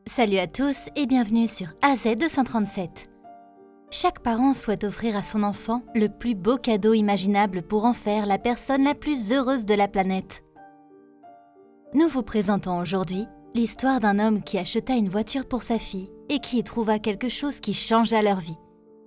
Salut à tous et bienvenue sur AZ237. Chaque parent souhaite offrir à son enfant le plus beau cadeau imaginable pour en faire la personne la plus heureuse de la planète. Nous vous présentons aujourd'hui l'histoire d'un homme qui acheta une voiture pour sa fille et qui y trouva quelque chose qui changea leur vie.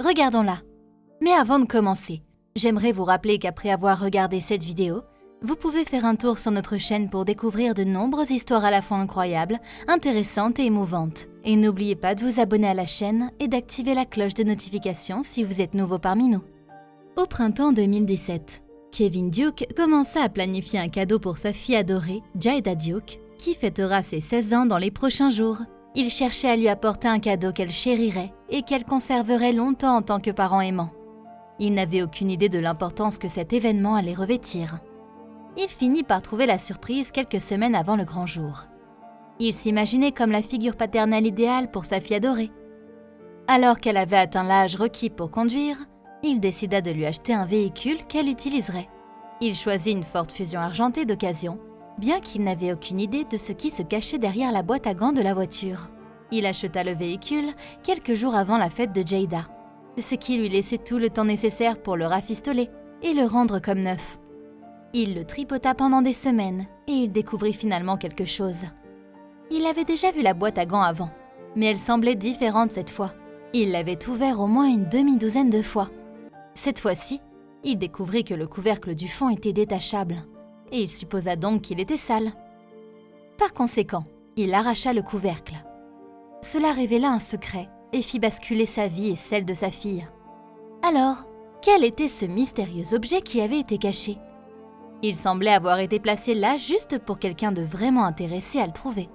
Regardons-la. Mais avant de commencer, j'aimerais vous rappeler qu'après avoir regardé cette vidéo, vous pouvez faire un tour sur notre chaîne pour découvrir de nombreuses histoires à la fois incroyables, intéressantes et émouvantes. Et n'oubliez pas de vous abonner à la chaîne et d'activer la cloche de notification si vous êtes nouveau parmi nous. Au printemps 2017, Kevin Duke commença à planifier un cadeau pour sa fille adorée, Jada Duke, qui fêtera ses 16 ans dans les prochains jours. Il cherchait à lui apporter un cadeau qu'elle chérirait et qu'elle conserverait longtemps en tant que parent aimant. Il n'avait aucune idée de l'importance que cet événement allait revêtir. Il finit par trouver la surprise quelques semaines avant le grand jour. Il s'imaginait comme la figure paternelle idéale pour sa fille adorée. Alors qu'elle avait atteint l'âge requis pour conduire, il décida de lui acheter un véhicule qu'elle utiliserait. Il choisit une Ford Fusion argentée d'occasion, bien qu'il n'avait aucune idée de ce qui se cachait derrière la boîte à gants de la voiture. Il acheta le véhicule quelques jours avant la fête de Jada, ce qui lui laissait tout le temps nécessaire pour le rafistoler et le rendre comme neuf. Il le tripota pendant des semaines et il découvrit finalement quelque chose. Il avait déjà vu la boîte à gants avant, mais elle semblait différente cette fois. Il l'avait ouvert au moins une demi-douzaine de fois. Cette fois-ci, il découvrit que le couvercle du fond était détachable et il supposa donc qu'il était sale. Par conséquent, il arracha le couvercle. Cela révéla un secret et fit basculer sa vie et celle de sa fille. Alors, quel était ce mystérieux objet qui avait été caché ? Il semblait avoir été placé là juste pour quelqu'un de vraiment intéressé à le trouver.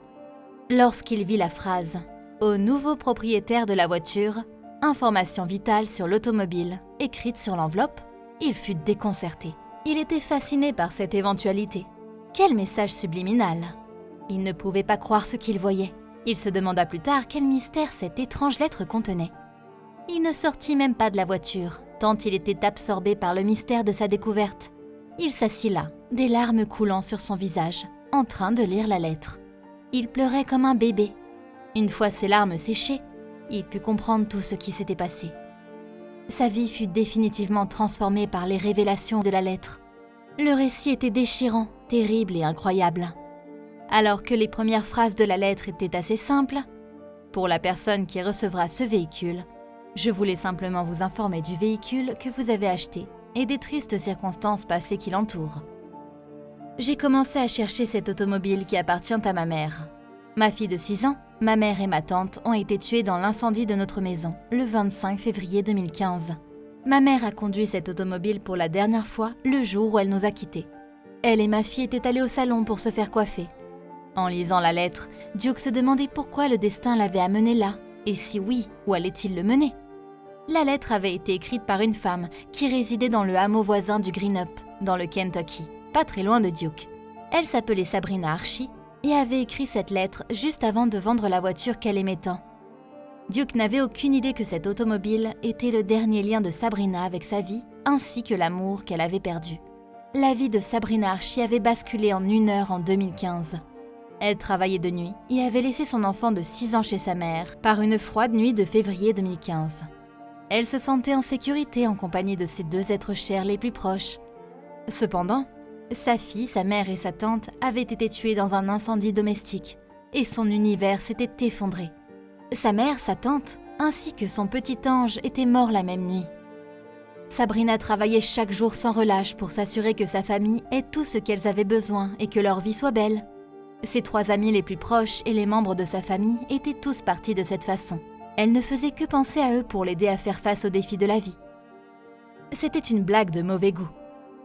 Lorsqu'il vit la phrase « Au nouveau propriétaire de la voiture, information vitale sur l'automobile » écrite sur l'enveloppe, il fut déconcerté. Il était fasciné par cette éventualité. Quel message subliminal! Il ne pouvait pas croire ce qu'il voyait. Il se demanda plus tard quel mystère cette étrange lettre contenait. Il ne sortit même pas de la voiture, tant il était absorbé par le mystère de sa découverte. Il s'assit là, des larmes coulant sur son visage, en train de lire la lettre. Il pleurait comme un bébé. Une fois ses larmes séchées, il put comprendre tout ce qui s'était passé. Sa vie fut définitivement transformée par les révélations de la lettre. Le récit était déchirant, terrible et incroyable. Alors que les premières phrases de la lettre étaient assez simples, « Pour la personne qui recevra ce véhicule, je voulais simplement vous informer du véhicule que vous avez acheté et des tristes circonstances passées qui l'entourent. J'ai commencé à chercher cette automobile qui appartient à ma mère. Ma fille de 6 ans, ma mère et ma tante ont été tuées dans l'incendie de notre maison, le 25 février 2015. Ma mère a conduit cette automobile pour la dernière fois le jour où elle nous a quittés. Elle et ma fille étaient allées au salon pour se faire coiffer. En lisant la lettre, Duke se demandait pourquoi le destin l'avait amené là, et si oui, où allait-il le mener ? La lettre avait été écrite par une femme qui résidait dans le hameau voisin du Green Up, dans le Kentucky, pas très loin de Duke. Elle s'appelait Sabrina Archie et avait écrit cette lettre juste avant de vendre la voiture qu'elle aimait tant. Duke n'avait aucune idée que cette automobile était le dernier lien de Sabrina avec sa vie, ainsi que l'amour qu'elle avait perdu. La vie de Sabrina Archie avait basculé en 1 heure en 2015. Elle travaillait de nuit et avait laissé son enfant de 6 ans chez sa mère par une froide nuit de février 2015. Elle se sentait en sécurité en compagnie de ses 2 êtres chers les plus proches. Cependant, sa fille, sa mère et sa tante avaient été tuées dans un incendie domestique et son univers s'était effondré. Sa mère, sa tante, ainsi que son petit ange étaient morts la même nuit. Sabrina travaillait chaque jour sans relâche pour s'assurer que sa famille ait tout ce qu'elles avaient besoin et que leur vie soit belle. Ses 3 amis les plus proches et les membres de sa famille étaient tous partis de cette façon. Elle ne faisait que penser à eux pour l'aider à faire face aux défis de la vie. C'était une blague de mauvais goût.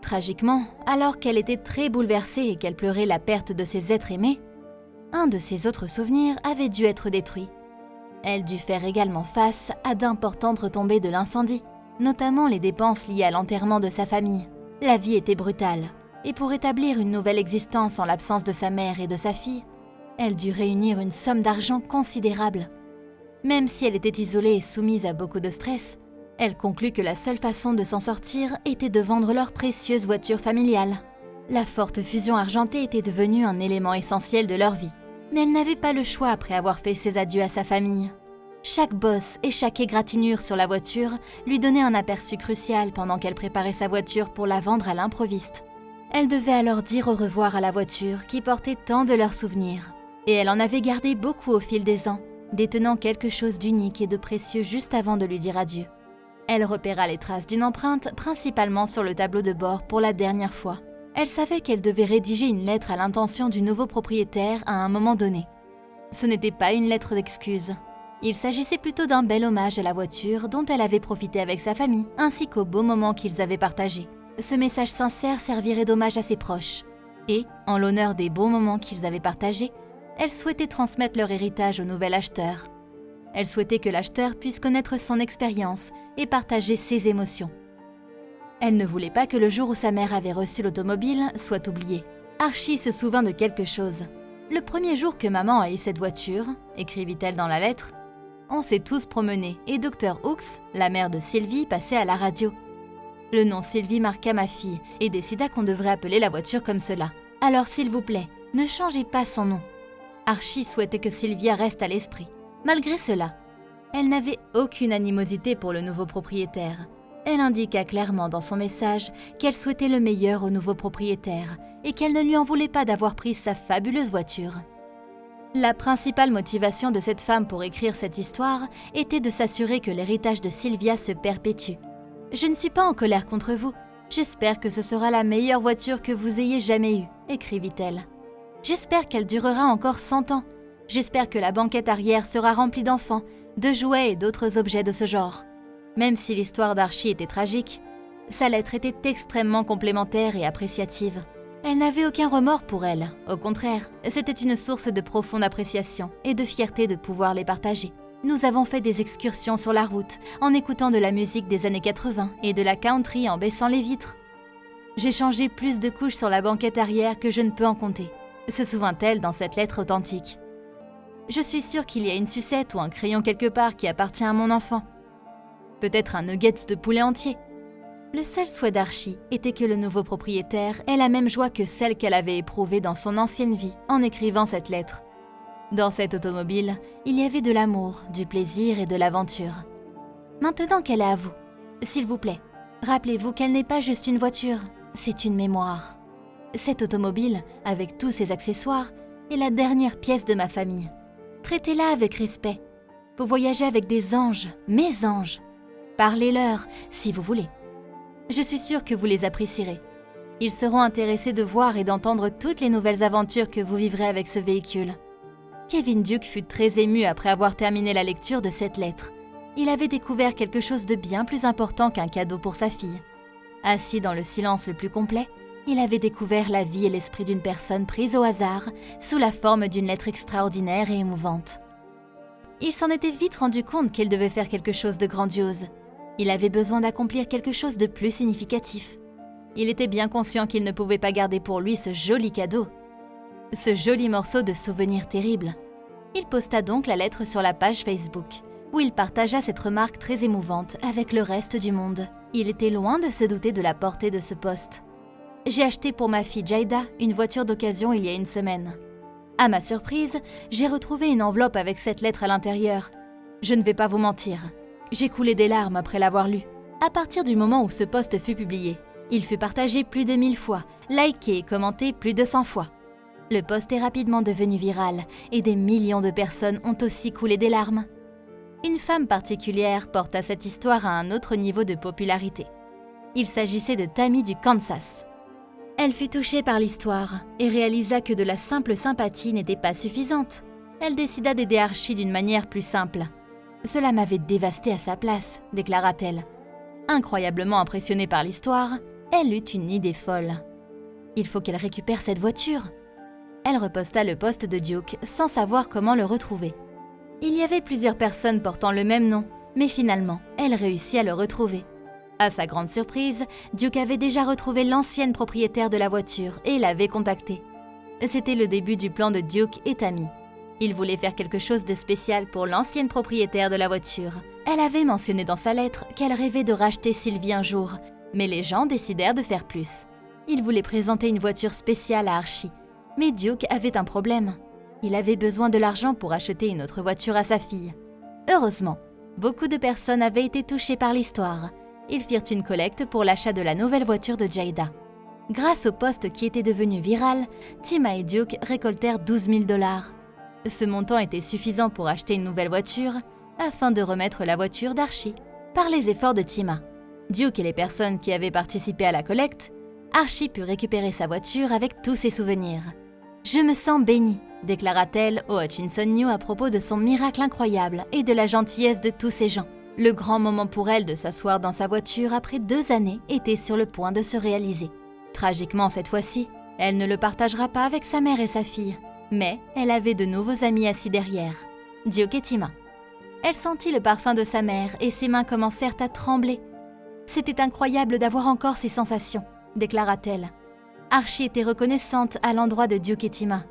Tragiquement, alors qu'elle était très bouleversée et qu'elle pleurait la perte de ses êtres aimés, un de ses autres souvenirs avait dû être détruit. Elle dut faire également face à d'importantes retombées de l'incendie, notamment les dépenses liées à l'enterrement de sa famille. La vie était brutale, et pour établir une nouvelle existence en l'absence de sa mère et de sa fille, elle dut réunir une somme d'argent considérable. Même si elle était isolée et soumise à beaucoup de stress, elle conclut que la seule façon de s'en sortir était de vendre leur précieuse voiture familiale. La Ford Fusion argentée était devenue un élément essentiel de leur vie. Mais elle n'avait pas le choix après avoir fait ses adieux à sa famille. Chaque bosse et chaque égratignure sur la voiture lui donnait un aperçu crucial pendant qu'elle préparait sa voiture pour la vendre à l'improviste. Elle devait alors dire au revoir à la voiture qui portait tant de leurs souvenirs. Et elle en avait gardé beaucoup au fil des ans, détenant quelque chose d'unique et de précieux juste avant de lui dire adieu. Elle repéra les traces d'une empreinte, principalement sur le tableau de bord pour la dernière fois. Elle savait qu'elle devait rédiger une lettre à l'intention du nouveau propriétaire à un moment donné. Ce n'était pas une lettre d'excuse. Il s'agissait plutôt d'un bel hommage à la voiture dont elle avait profité avec sa famille, ainsi qu'aux beaux moments qu'ils avaient partagés. Ce message sincère servirait d'hommage à ses proches. Et, en l'honneur des bons moments qu'ils avaient partagés, elle souhaitait transmettre leur héritage au nouvel acheteur. Elle souhaitait que l'acheteur puisse connaître son expérience et partager ses émotions. Elle ne voulait pas que le jour où sa mère avait reçu l'automobile soit oublié. Archie se souvint de quelque chose. « Le premier jour que maman a eu cette voiture, écrivit-elle dans la lettre, on s'est tous promenés et Dr. Hooks, la mère de Sylvie, passait à la radio. Le nom Sylvie marqua ma fille et décida qu'on devrait appeler la voiture comme cela. Alors s'il vous plaît, ne changez pas son nom. » Archie souhaitait que Sylvia reste à l'esprit. Malgré cela, elle n'avait aucune animosité pour le nouveau propriétaire. Elle indiqua clairement dans son message qu'elle souhaitait le meilleur au nouveau propriétaire et qu'elle ne lui en voulait pas d'avoir pris sa fabuleuse voiture. La principale motivation de cette femme pour écrire cette histoire était de s'assurer que l'héritage de Sylvia se perpétue. « Je ne suis pas en colère contre vous. J'espère que ce sera la meilleure voiture que vous ayez jamais eue, » écrivit-elle. « J'espère qu'elle durera encore 100 ans. J'espère que la banquette arrière sera remplie d'enfants, de jouets et d'autres objets de ce genre. » Même si l'histoire d'Archie était tragique, sa lettre était extrêmement complémentaire et appréciative. Elle n'avait aucun remords pour elle, au contraire, c'était une source de profonde appréciation et de fierté de pouvoir les partager. Nous avons fait des excursions sur la route, en écoutant de la musique des années 80 et de la country en baissant les vitres. J'ai changé plus de couches sur la banquette arrière que je ne peux en compter, se souvint-elle dans cette lettre authentique. Je suis sûre qu'il y a une sucette ou un crayon quelque part qui appartient à mon enfant. Peut-être un nuggets de poulet entier. Le seul souhait d'Archie était que le nouveau propriétaire ait la même joie que celle qu'elle avait éprouvée dans son ancienne vie en écrivant cette lettre. Dans cette automobile, il y avait de l'amour, du plaisir et de l'aventure. Maintenant qu'elle est à vous, s'il vous plaît, rappelez-vous qu'elle n'est pas juste une voiture, c'est une mémoire. Cette automobile, avec tous ses accessoires, est la dernière pièce de ma famille. Traitez-la avec respect. Vous voyagez avec des anges, mes anges. Parlez-leur, si vous voulez. Je suis sûre que vous les apprécierez. Ils seront intéressés de voir et d'entendre toutes les nouvelles aventures que vous vivrez avec ce véhicule. Kevin Duke fut très ému après avoir terminé la lecture de cette lettre. Il avait découvert quelque chose de bien plus important qu'un cadeau pour sa fille. Assis dans le silence le plus complet, il avait découvert la vie et l'esprit d'une personne prise au hasard, sous la forme d'une lettre extraordinaire et émouvante. Il s'en était vite rendu compte qu'il devait faire quelque chose de grandiose. Il avait besoin d'accomplir quelque chose de plus significatif. Il était bien conscient qu'il ne pouvait pas garder pour lui ce joli cadeau, ce joli morceau de souvenir terrible. Il posta donc la lettre sur la page Facebook, où il partagea cette remarque très émouvante avec le reste du monde. Il était loin de se douter de la portée de ce post. « J'ai acheté pour ma fille Jayda une voiture d'occasion il y a une semaine. À ma surprise, j'ai retrouvé une enveloppe avec cette lettre à l'intérieur. Je ne vais pas vous mentir. J'ai coulé des larmes après l'avoir lu. À partir du moment où ce post fut publié, il fut partagé plus de 1000 fois, liké et commenté plus de 100 fois. Le post est rapidement devenu viral et des millions de personnes ont aussi coulé des larmes. Une femme particulière porta cette histoire à un autre niveau de popularité. Il s'agissait de Tammy du Kansas. Elle fut touchée par l'histoire et réalisa que de la simple sympathie n'était pas suffisante. Elle décida d'aider Archie d'une manière plus simple. « Cela m'avait dévastée à sa place », déclara-t-elle. Incroyablement impressionnée par l'histoire, elle eut une idée folle. « Il faut qu'elle récupère cette voiture !» Elle reposta le post de Duke sans savoir comment le retrouver. Il y avait plusieurs personnes portant le même nom, mais finalement, elle réussit à le retrouver. À sa grande surprise, Duke avait déjà retrouvé l'ancienne propriétaire de la voiture et l'avait contactée. C'était le début du plan de Duke et Tammy. Il voulait faire quelque chose de spécial pour l'ancienne propriétaire de la voiture. Elle avait mentionné dans sa lettre qu'elle rêvait de racheter Sylvie un jour, mais les gens décidèrent de faire plus. Ils voulaient présenter une voiture spéciale à Archie. Mais Duke avait un problème. Il avait besoin de l'argent pour acheter une autre voiture à sa fille. Heureusement, beaucoup de personnes avaient été touchées par l'histoire. Ils firent une collecte pour l'achat de la nouvelle voiture de Jada. Grâce au post qui était devenu viral, Tima et Duke récoltèrent 12 000 $. Ce montant était suffisant pour acheter une nouvelle voiture afin de remettre la voiture d'Archie. Par les efforts de Tima, Duke et les personnes qui avaient participé à la collecte, Archie put récupérer sa voiture avec tous ses souvenirs. « Je me sens bénie », déclara-t-elle au Hutchinson News à propos de son miracle incroyable et de la gentillesse de tous ces gens. Le grand moment pour elle de s'asseoir dans sa voiture après 2 années était sur le point de se réaliser. Tragiquement cette fois-ci, elle ne le partagera pas avec sa mère et sa fille, mais elle avait de nouveaux amis assis derrière, Duke et Tima. Elle sentit le parfum de sa mère et ses mains commencèrent à trembler. « C'était incroyable d'avoir encore ces sensations », déclara-t-elle. Archie était reconnaissante à l'endroit de Duke et Tima.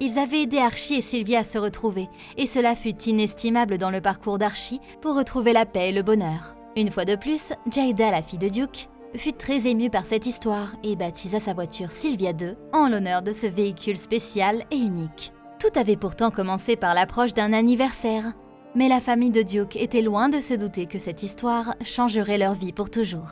Ils avaient aidé Archie et Sylvia à se retrouver, et cela fut inestimable dans le parcours d'Archie pour retrouver la paix et le bonheur. Une fois de plus, Jada, la fille de Duke, fut très émue par cette histoire et baptisa sa voiture Sylvia 2 en l'honneur de ce véhicule spécial et unique. Tout avait pourtant commencé par l'approche d'un anniversaire, mais la famille de Duke était loin de se douter que cette histoire changerait leur vie pour toujours.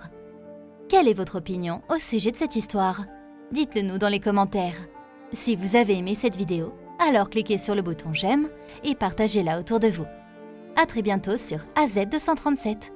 Quelle est votre opinion au sujet de cette histoire? Dites-le nous dans les commentaires. Si vous avez aimé cette vidéo, alors cliquez sur le bouton j'aime et partagez-la autour de vous. À très bientôt sur AZ237.